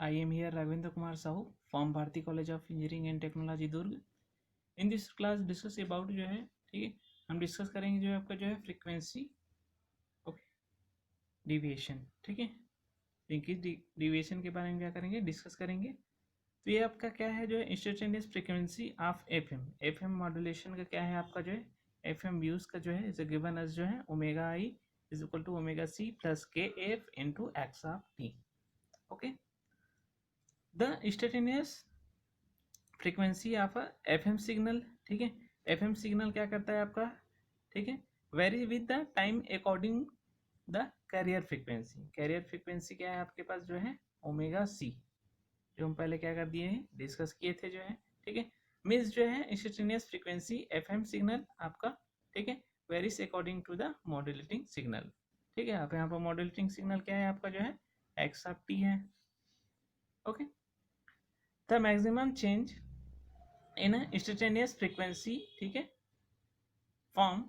I am here Ravindra Kumar Sahu from Bharati College of Engineering and Technology Durg. In this class discuss about जो है, ठीक है, हम discuss करेंगे जो है आपका जो है फ्रीक्वेंसी ओके डिविएशन, ठीक है, लिंकेज डिविएशन के बारे में क्या करेंगे, डिस्कस करेंगे। तो ये आपका क्या है जो है instantaneous frequency of FM modulation का क्या है आपका जो है एफएम व्यूज का जो है इज गिवन एज जो है omega I is equal to omega C plus के F into x of t. Okay, the instantaneous frequency of FM signal, ठीक है, एफएम सिग्नल क्या करता है आपका, ठीक है, very with the time according the carrier frequency. Carrier frequency क्या है आपके पास जो है ओमेगा सी, जो हम पहले क्या कर दिए हैं, डिस्कस किए थे जो है, ठीक है। मीन्स जो है इंस्टेंटेनियस फ्रीक्वेंसी एफएम सिग्नल आपका, ठीक है, varies according to the modulating signal, ठीक है। आप यहाँ पर मॉड्यूलेटिंग सिग्नल क्या है आपका जो है एक्स ऑफ टी है। Okay, the maximum change in instantaneous frequency, ठीक है, फॉर्म,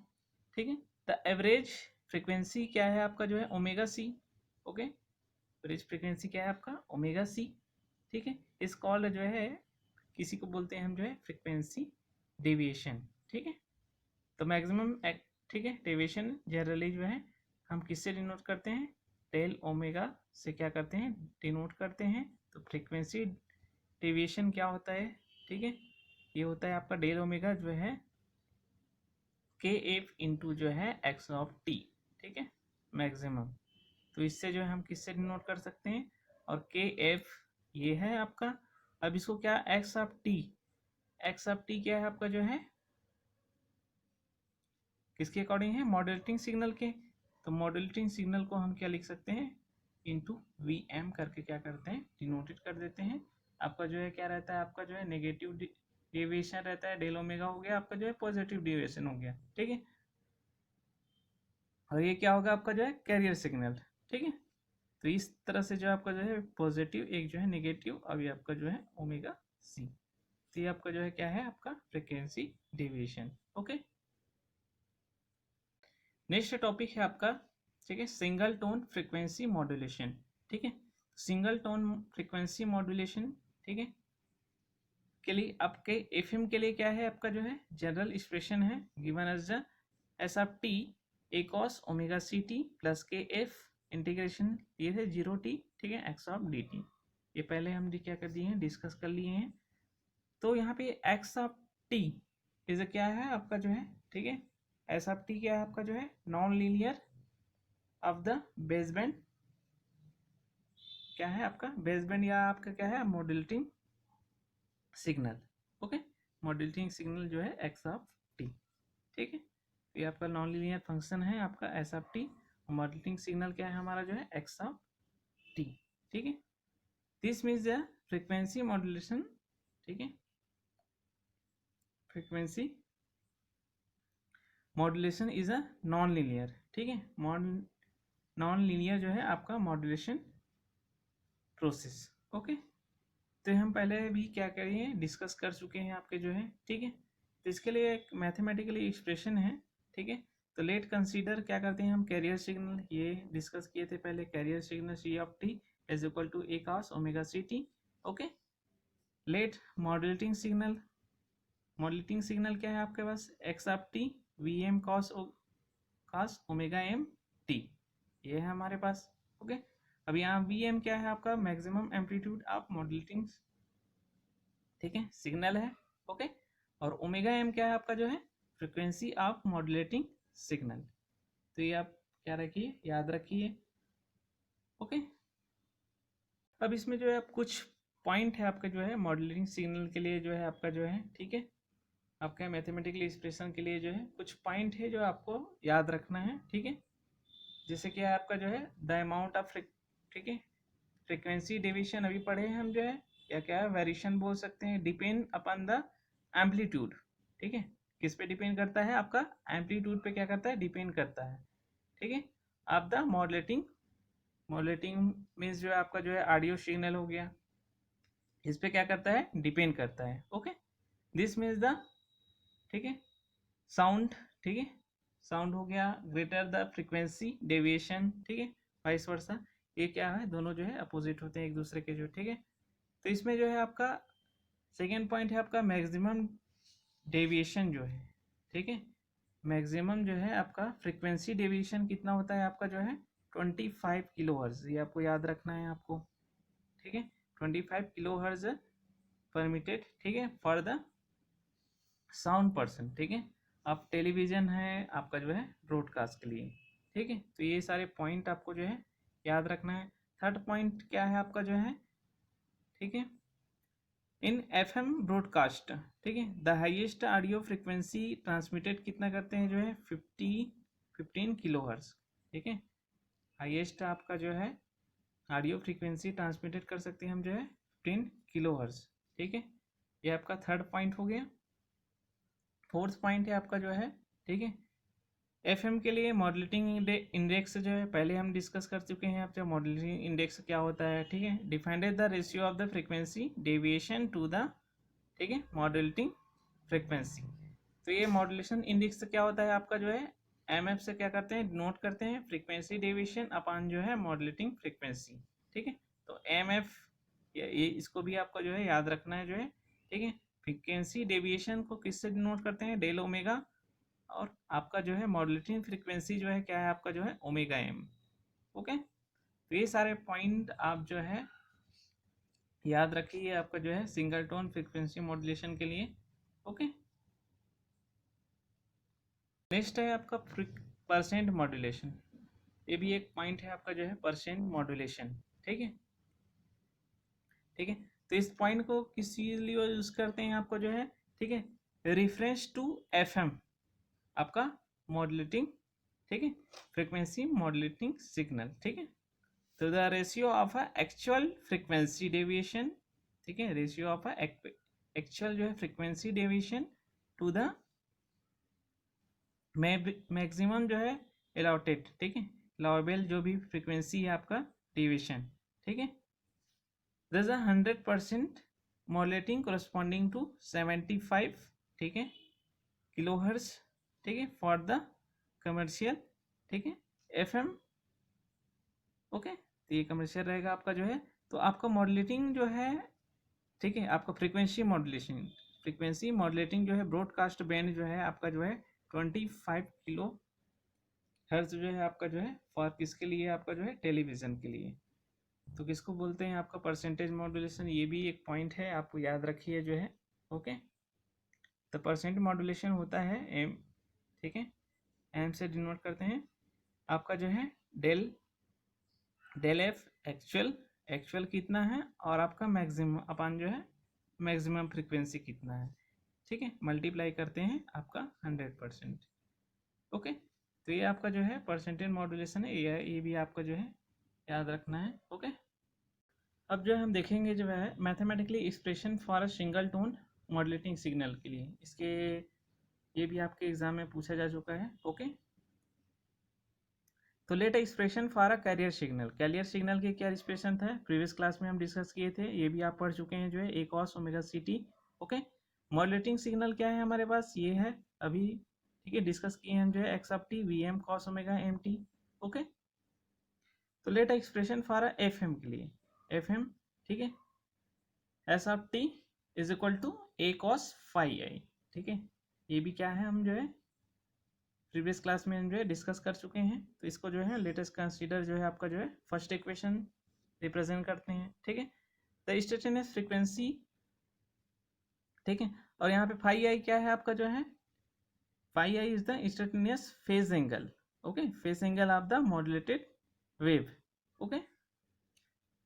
ठीक है, द एवरेज फ्रीक्वेंसी क्या है आपका जो है omega C. Okay, average frequency क्या है आपका ओमेगा सी, ठीक है। इस कॉल्ड जो है किसी को बोलते हैं हम जो है फ्रीक्वेंसी डेविएशन, ठीक है। तो मैक्सिमम, ठीक है, डेविएशन जनरली जो है हम किससे डिनोट करते हैं, डेल ओमेगा से क्या करते हैं, डिनोट करते हैं। तो फ्रीक्वेंसी डेविएशन क्या होता है, ठीक है, ये होता है आपका डेल ओमेगा जो है के एफ इंटू जो है एक्स ऑफ टी, ठीक है, मैक्सिमम। तो इससे जो है हम किससे डिनोट कर सकते हैं, और के एफ ये है आपका। अब इसको क्या एक्स ऑफ टी क्या है आपका जो है किसके अकॉर्डिंग है, मॉड्यूलेटिंग सिग्नल के। तो मॉड्यूलेटिंग सिग्नल को हम क्या लिख सकते हैं, इंटू वी एम करके क्या करते हैं, डिनोटेड कर देते हैं। आपका जो है क्या रहता है, आपका जो है नेगेटिव डेविएशन रहता है, डेल ओमेगा हो गया आपका जो है पॉजिटिव डेविएशन हो गया, ठीक है। और ये क्या होगा आपका जो है कैरियर सिग्नल, ठीक है। तो इस तरह से जो आपका जो है पॉजिटिव, एक जो है नेगेटिव, अभी आपका जो है ओमेगा सी। तो ये आपका जो है क्या है आपका frequency deviation. Okay, next topic है आपका, ठीक है, सिंगल टोन फ्रीक्वेंसी मॉड्यूलेशन, ठीक है। सिंगल टोन फ्रीक्वेंसी मॉड्यूलेशन, ठीक है, के लिए आपके एफएम के लिए क्या है आपका जो है जनरल एक्सप्रेशन है given as the S of T A cos omega C T plus के एफ इंटीग्रेशन ये थे 0t, ठीक है, एक्स ऑफ डी टी। ये पहले हम क्या कर दिए हैं, डिस्कस कर लिए हैं। तो यहाँ पे एक्स ऑफ टी इज क्या है आपका जो है, ठीक है, एस ऑफ टी क्या है आपका जो है non linear of the baseband, क्या है आपका बेसबैंड, या आपका क्या है modulating signal. Okay, modulating signal जो है एक्स ऑफ टी, ठीक है। ये आपका नॉन लीनियर फंक्शन है आपका S of T, modulating signal क्या है हमारा जो है एक्स ऑफ टी, ठीक है। This means the frequency modulation, ठीक है, frequency modulation is a non linear, ठीक है, नॉन लीनियर जो है आपका मॉड्यूलेशन प्रोसेस। ओके, तो हम पहले भी क्या करिए डिस्कस कर चुके हैं आपके जो है, ठीक है। तो इसके लिए एक मैथमेटिकली एक्सप्रेशन है, ठीक है। तो लेट कंसीडर क्या करते हैं हम कैरियर सिग्नल, ये डिस्कस किए थे पहले, carrier signal c of t is equal to A cos omega C t. Okay, let modulating signal क्या है आपके पास x of T v M cos omega M t, ये है हमारे पास। ओके, अब यहाँ वी एम क्या है आपका मैक्सिमम एम्पलीट्यूड ऑफ मॉड्यूलेटिंग, ठीक है, सिग्नल है। ओके, और ओमेगा एम क्या है आपका जो है फ्रीक्वेंसी ऑफ मॉड्यूलेटिंग सिग्नल। तो ये आप क्या रखिए, याद रखिए। ओके, अब इसमें जो है आप कुछ पॉइंट है आपका जो है मॉड्यूलेटिंग सिग्नल के लिए जो है आपका जो है, ठीक है, आपका मैथमेटिकल एक्सप्रेशन के लिए जो है कुछ पॉइंट है जो आपको याद रखना है, ठीक है। जैसे कि आपका जो है द अमाउंट ऑफ, ठीक है, फ्रीक्वेंसी डेविएशन अभी पढ़े हैं हम जो है, या क्या है वेरिएशन बोल सकते हैं, डिपेंड अपॉन द एम्पलीट्यूड, ठीक है, किस पे डिपेंड करता है आपका एम्पलीट्यूड पे क्या करता है डिपेंड करता है, ठीक है। आप द मॉड्यूलेटिंग मीन्स जो है आपका जो है ऑडियो सिग्नल हो गया, इस पे क्या करता है डिपेंड करता है। ओके, दिस मीन्स द, ठीक है, साउंड, ठीक है, साउंड हो गया ग्रेटर द फ्रीक्वेंसी डेविएशन, ठीक है, वाइस वर्सा। ये क्या है, दोनों जो है अपोजिट होते हैं एक दूसरे के जो, ठीक है। तो इसमें जो है आपका सेकेंड पॉइंट है आपका मैक्सिमम डेविएशन जो है, ठीक है। मैक्सिमम जो है आपका फ्रीक्वेंसी डेविएशन कितना होता है आपका जो है 25 किलो हर्ज, ये आपको याद रखना है आपको, ठीक है। 25 किलो हर्ज परमिटेड, ठीक है, फॉर द साउंड पर्सन, ठीक है। आप टेलीविजन है आपका जो है ब्रॉडकास्ट के लिए, ठीक है। तो ये सारे पॉइंट आपको जो है याद रखना है। थर्ड पॉइंट क्या है आपका जो है, ठीक है, इन एफएम ब्रॉडकास्ट, ठीक है, the highest audio frequency transmitted कितना करते हैं जो है 15 किलो हर्ट्ज, ठीक है। हाईएस्ट आपका जो है ऑडियो फ्रीक्वेंसी ट्रांसमिटेड कर सकते हैं हम जो है 15 किलो हर्ट्ज, ठीक है। ये आपका थर्ड पॉइंट हो गया। फोर्थ पॉइंट है आपका जो है, ठीक है, एफएम के लिए मॉड्यूलेटिंग इंडेक्स जो है पहले हम डिस्कस कर चुके हैं। आप जो मॉड्यूलेटिंग इंडेक्स क्या होता है, ठीक है, defined the ratio of the frequency deviation to the, ठीक है, मॉड्यूलेटिंग फ्रीक्वेंसी। तो ये मॉड्यूलेशन इंडेक्स क्या होता है आपका जो है एमएफ से क्या करते हैं, नोट करते हैं फ्रीक्वेंसी डेविएशन अपॉन जो है मॉड्यूलेटिंग फ्रीक्वेंसी, ठीक है। तो एमएफ ये इसको भी आपको जो है याद रखना है जो है, ठीक है। फ्रीक्वेंसी डेविएशन को किससे डिनोट करते हैं, डेल ओमेगा, और आपका जो है मॉड्यूलेटिंग फ्रीक्वेंसी जो है क्या है आपका जो है ओमेगा एम, ओके। तो ये सारे पॉइंट आप जो है याद रखिए आपका जो है सिंगल टोन फ्रीक्वेंसी मॉड्यूलेशन के लिए, ओके। नेक्स्ट है आपका परसेंट मॉड्यूलेशन, ये भी एक पॉइंट है आपका जो है परसेंट मॉड्यूलेशन, ठीक है, ठीक है। तो इस पॉइंट को किस चीज लिए यूज करते हैं आपको जो है, ठीक है, रेफरेंस टू एफएम आपका मॉड्यूलेटिंग, ठीक है, फ्रीक्वेंसी मॉड्यूलेटिंग सिग्नल, ठीक है। तो the ratio of a actual frequency deviation, ठीक है, रेशियो ऑफ अ एक्चुअल जो है frequency deviation to the maximum जो है अलाउटेड, ठीक है, अलाउेबल जो भी फ्रीक्वेंसी है आपका डेविएशन, ठीक है। दस 100% मॉड्यूलेटिंग कोरस्पॉन्डिंग टू 75, ठीक है, किलोहर्ट्ज, ठीक है, फॉर द कमर्शियल, ठीक है, एफएम, ओके। तो ये कमर्शियल रहेगा आपका जो है। तो आपका मॉड्यूलेटिंग जो है, ठीक है, आपका फ्रीक्वेंसी मॉड्यूलेटिंग जो है ब्रॉडकास्ट बैंड जो है आपका जो है 25 किलो हर्ट्ज जो है आपका जो है फॉर किसके लिए, आपका जो है टेलीविजन के लिए। तो किसको बोलते हैं आपका परसेंटेज मॉड्यूलेशन, ये भी एक पॉइंट है आपको याद रखिए जो है, ओके। तो परसेंट मॉड्यूलेशन होता है एम, ठीक है, एम से डिनोट करते हैं आपका जो है डेल एफ एक्चुअल कितना है, और आपका मैक्सिमम अपान जो है मैक्सिमम फ्रीक्वेंसी कितना है, ठीक है, मल्टीप्लाई करते हैं आपका 100%, ओके। तो ये आपका जो है परसेंटेज मॉड्यूलेशन है, ये भी आपका जो है याद रखना है, ओके। अब जो है हम देखेंगे जो है mathematically expression for a single tone modulating signal के लिए, इसके ये भी आपके एग्जाम में पूछा जा चुका है, ओके। तो let expression for a carrier signal के क्या एक्सप्रेशन था, प्रीवियस क्लास में हम डिस्कस किए थे, ये भी आप पढ़ चुके हैं जो है A cos omega C t, okay. Modulating signal क्या है हमारे पास, ये है अभी, ठीक है, डिस्कस किए हम जो है x of T v M cos omega M T, okay. तो let expression for a f m के लिए, एफ एम, ठीक है, s of t is equal to A cos phi i, ठीक है। ये भी क्या है हम जो है प्रीवियस क्लास में हम जो है डिस्कस कर चुके हैं। तो इसको जो है लेटेस्ट कंसीडर जो है आपका जो है फर्स्ट इक्वेशन रिप्रेजेंट करते हैं, ठीक है। द इंस्टैन्टेनियस फ्रीक्वेंसी, ठीक है, और यहाँ पे फाई आई क्या है आपका जो है, phi I is the instantaneous phase angle, okay, phase angle of the modulated wave, okay.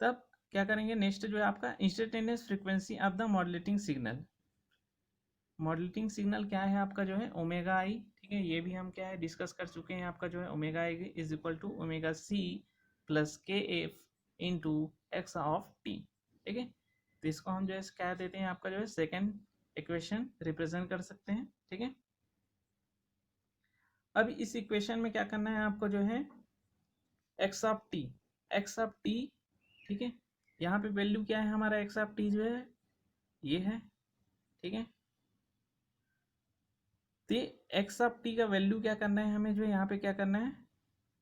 तब क्या करेंगे नेक्स्ट जो है आपका instantaneous frequency of the modulating signal, modulating signal क्या है आपका जो है ओमेगा आई, ठीक है, ये भी हम क्या है डिस्कस कर चुके हैं आपका जो है omega I is equal to omega C plus के F into x of t, ठीक है। तो इसको हम जो है क्या देते हैं आपका जो है सेकेंड इक्वेशन रिप्रेजेंट कर सकते हैं, ठीक है। अब इस इक्वेशन में क्या करना है आपको जो है एक्स ऑफ टी, ठीक है, यहाँ पे वैल्यू क्या है हमारा एक्स ऑफ टी जो है ये है, ठीक है। तो एक्स ऑफ टी का वैल्यू क्या करना है हमें जो है यहाँ पे क्या करना है,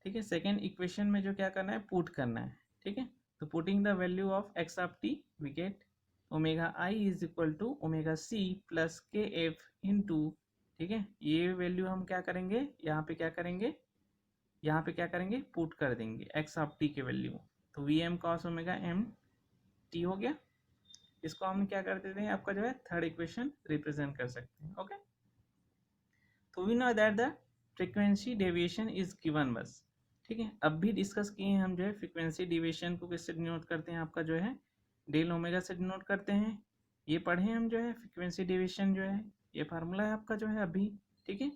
ठीक है, सेकेंड इक्वेशन में जो क्या करना है पुट करना है, ठीक है। तो putting the value of X of T we get omega I is equal to omega C plus के एफ इंटू, ठीक है, ये वैल्यू हम क्या करेंगे, यहाँ पे क्या करेंगे, यहाँ पे क्या करेंगे, पुट कर देंगे एक्स ऑफ टी के वैल्यू। तो V M cos omega M T हो गया। इसको हम क्या कर देते हैं, आपका जो है थर्ड इक्वेशन रिप्रेजेंट कर सकते हैं। ओके, तो we know that the frequency deviation is given बस, ठीक है। अब भी डिस्कस किए हैं हम जो है फ्रीक्वेंसी डेविएशन को किससे डिनोट करते हैं, आपका जो है डेल ओमेगा से डिनोट करते हैं। ये पढ़े हम जो है फ्रीक्वेंसी डेविएशन जो है, ये फार्मूला है आपका जो है अभी, ठीक है।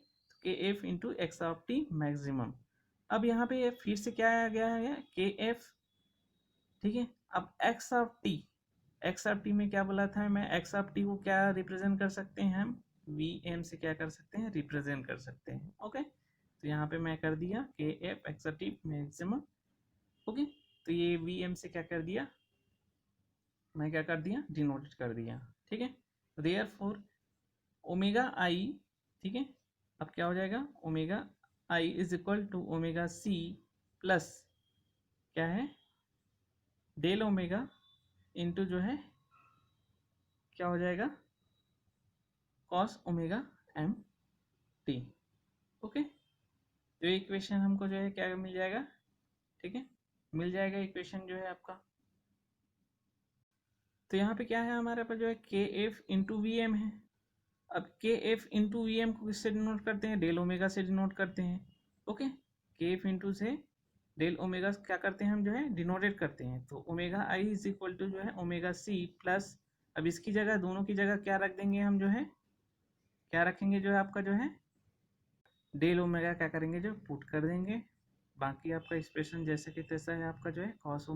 के F into x of T maximum. अब यहाँ पे फिर से क्या आ गया है, के एफ, ठीक है। अब x of T, x of T में क्या बोला था मैं, एक्स ऑफ टी को क्या रिप्रेजेंट कर सकते हैं हम, वी एम से क्या कर सकते हैं, रिप्रेजेंट कर सकते हैं। ओके, तो यहाँ पे मैं कर दिया के F x of T maximum. Okay, तो ये वी एम से क्या कर दिया, मैं क्या कर दिया, डिनोटेड कर दिया, ठीक है। देयरफॉर ओमेगा आई, ठीक है, अब क्या हो जाएगा, omega I is equal to omega C plus क्या है, डेल ओमेगा इंटू जो है क्या हो जाएगा, cos omega M T. Okay, तो ये इक्वेशन हमको जो है क्या मिल जाएगा, ठीक है, मिल जाएगा इक्वेशन जो है आपका। तो यहाँ पे क्या है हमारे पास जो है के एफ इंटू वी एम है। अब के एफ इंटू वी एम को किससे डिनोट करते हैं, डेल ओमेगा से डिनोट करते हैं। ओके, के एफ इंटू से डेल ओमेगा क्या करते हैं हम जो है डिनोटेड करते हैं। तो omega I is equal to जो है ओमेगा सी प्लस, अब इसकी जगह दोनों की जगह क्या रख देंगे हम जो है, क्या रखेंगे जो है आपका जो है डेल ओमेगा क्या करेंगे जो पुट कर देंगे। बाकी आपका एक्सप्रेशन जैसे कि तैसा है आपका जो है cos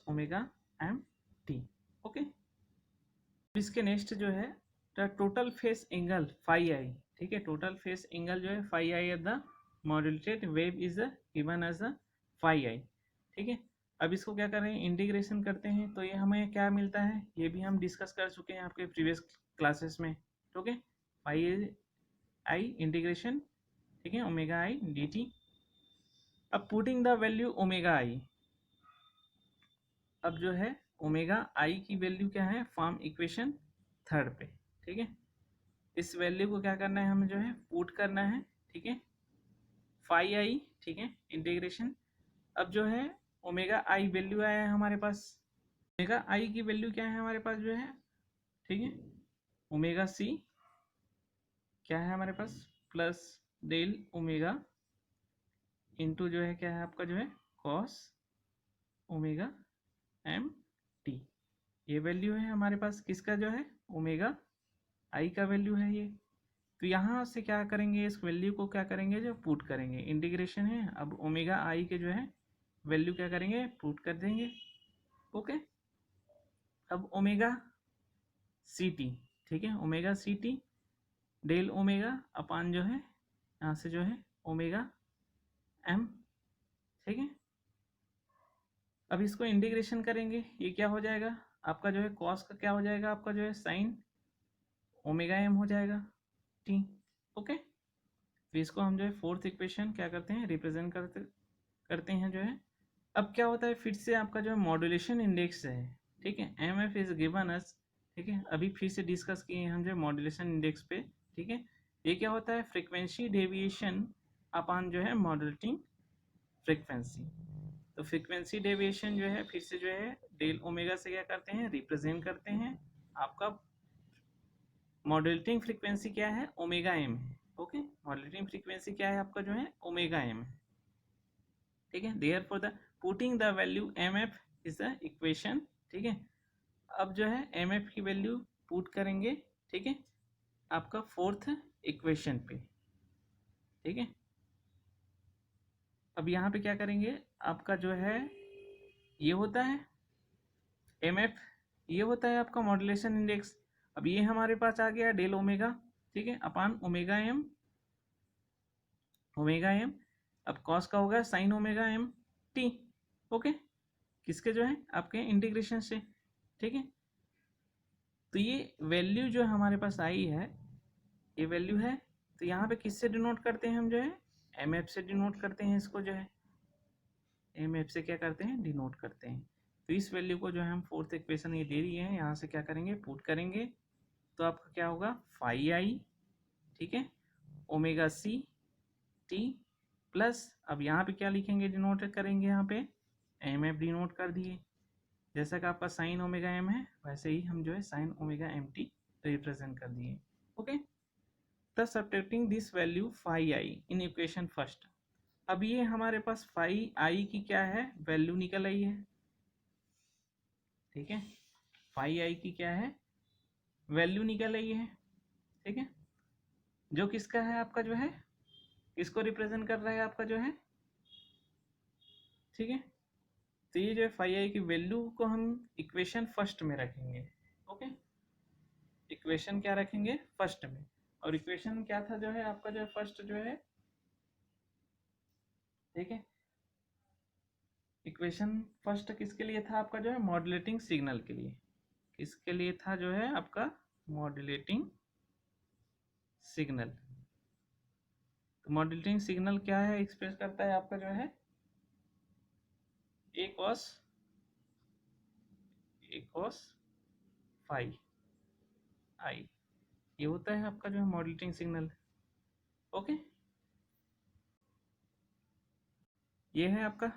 omega M T. Okay, इसके नेक्स्ट जो है total phase angle phi i, ठीक है, टोटल फेस एंगल जो है phi i at the modulated wave is given as a phi i, ठीक है। अब इसको क्या कर रहे हैं, इंटीग्रेशन करते हैं, तो ये हमें क्या मिलता है, ये भी हम डिस्कस कर चुके हैं आपके प्रीवियस क्लासेस में। ओके, फाई आई इंटीग्रेशन, ठीक है, ओमेगा आई डी टी। अब पुटिंग द वैल्यू ओमेगा आई, अब जो है ओमेगा आई की वैल्यू क्या है, फॉर्म इक्वेशन थर्ड पे, ठीक है। इस वैल्यू को क्या करना है हमें जो है पुट करना है, ठीक है, फाई आई, ठीक है, इंटीग्रेशन। अब जो है ओमेगा आई वैल्यू आया है हमारे पास, ओमेगा आई की वैल्यू क्या है हमारे पास जो है, ठीक है, ओमेगा सी क्या है हमारे पास प्लस डेल ओमेगा इंटू जो है क्या है आपका जो है कॉस ओमेगा एम टी। ये वैल्यू है हमारे पास किसका जो है, ओमेगा आई का वैल्यू है ये। तो यहाँ से क्या करेंगे, इस वैल्यू को क्या करेंगे जो पुट करेंगे, इंटीग्रेशन है। अब ओमेगा आई के जो है वैल्यू क्या करेंगे, पुट कर देंगे। ओके, अब ओमेगा सी टी, ठीक है, ओमेगा सी टी डेल ओमेगा अपान जो है यहाँ से जो है ओमेगा एम, ठीक है। अब इसको इंटीग्रेशन करेंगे, ये क्या हो जाएगा आपका जो है कॉस का क्या हो जाएगा आपका जो है साइन ओमेगा एम हो जाएगा टी। ओके, फिर इसको हम जो है फोर्थ इक्वेशन क्या करते हैं, रिप्रेजेंट करते हैं जो है। अब क्या होता है, फिर से आपका जो है मॉड्यूलेशन इंडेक्स है, ठीक है, M F is given us, ठीक है। अभी फिर से डिस्कस किए हम जो है मॉड्यूलेशन इंडेक्स पे, ठीक है। ये क्या होता है, फ्रीक्वेंसी डेविएशन अपान जो है मॉड्यूलेटिंग फ्रीक्वेंसी। तो फ्रीक्वेंसी डेविएशन जो है फिर से जो है डेल ओमेगा से क्या करते हैं, रिप्रेजेंट करते हैं। आपका मॉड्यूलेटिंग फ्रीक्वेंसी क्या है, ओमेगा एम है। ओके, मॉड्यूलेटिंग फ्रीक्वेंसी क्या है आपका जो है ओमेगा एम है, ठीक है। Therefore the putting the value M F is the equation, ठीक है। अब जो है एम एफ की वैल्यू पुट करेंगे, ठीक है, आपका फोर्थ इक्वेशन पे, ठीक है। अब यहाँ पे क्या करेंगे, आपका जो है ये होता है एम एफ, ये होता है आपका मॉड्यूलेशन इंडेक्स। अब ये हमारे पास आ गया डेल ओमेगा, ठीक है, upon omega M, omega M. अब कॉस का होगा sine omega M T. Okay, किसके जो है आपके इंटीग्रेशन से, ठीक है। तो ये वैल्यू जो हमारे पास आई है, ये वैल्यू है, तो यहाँ पे किससे डिनोट करते हैं हम जो है एम एफ से डिनोट करते हैं इसको जो है, एम एफ से क्या करते हैं, डिनोट करते हैं। तो इस वैल्यू को जो है हम फोर्थ इक्वेशन ये दे रही है, यहाँ से क्या करेंगे, पुट करेंगे, तो आपका क्या होगा, फाई आई, ठीक है, ओमेगा सी टी प्लस, अब यहाँ पे क्या लिखेंगे, डिनोट करेंगे, यहाँ पे एम एफ डिनोट कर दिए, जैसा कि आपका साइन ओमेगा एम है वैसे ही हम जो है sine omega M T represent कर दिए। Okay, thus subtracting this value phi I in equation first। अब ये हमारे पास phi I की क्या है, वैल्यू निकल आई है, ठीक है, phi I की क्या है, वैल्यू निकल आई है, ठीक है, जो किसका है, आपका जो है, किसको रिप्रेजेंट कर रहा है, आपका जो है, ठीक है। तो ये जो है phi I की वैल्यू को हम इक्वेशन फर्स्ट में रखेंगे। ओके, इक्वेशन क्या रखेंगे, फर्स्ट में, और इक्वेशन क्या था जो है आपका जो है फर्स्ट जो है, ठीक है, इक्वेशन फर्स्ट किसके लिए था, आपका जो है मॉड्यूलेटिंग सिग्नल के लिए, किसके लिए था जो है आपका, मॉड्यूलेटिंग सिग्नल। तो मॉड्यूलेटिंग सिग्नल क्या है, एक्सप्रेस करता है आपका जो है ए कॉस फाई आई, ये होता है आपका जो है मॉड्यूलेटिंग सिग्नल। ओके, ये है आपका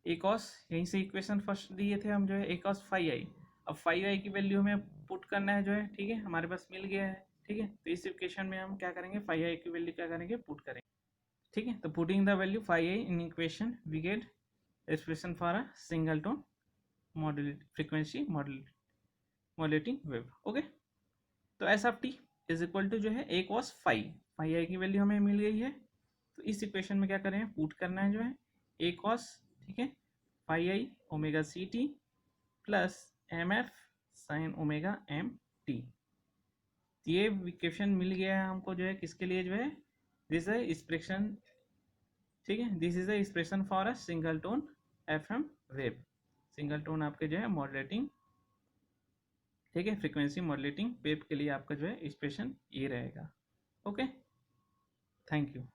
ए कॉस, यहीं से इक्वेशन फर्स्ट दिए थे हम जो है ए कॉस फाई आई। अब फाई आई की वैल्यू हमें पुट करना है जो है, ठीक है, हमारे पास मिल गया है, ठीक है। तो इस इक्वेशन में हम क्या करेंगे, फाई आई की वैल्यू क्या करेंगे, पुट करेंगे, ठीक है। तो putting the value phi i in equation we get expression for a single tone modulate frequency modulating wave. Okay, तो s of t is equal to जो है ए कॉस फाई आई की वैल्यू हमें मिल गई है। तो इस इक्वेशन में क्या करें, पुट करना है जो है ए कॉस, ठीक है, phi i omega C T plus m f sine omega M t. ये इक्वेशन मिल गया है हमको जो है, किसके लिए जो है, दिस है एक्सप्रेशन, ठीक है, this is the expression for a single tone FM wave, single tone आपके जो है मॉड्यूलेटिंग, ठीक है, फ्रीक्वेंसी मॉड्यूलेटिंग वेव के लिए आपका जो है एक्सप्रेशन ये रहेगा। Okay, thank you.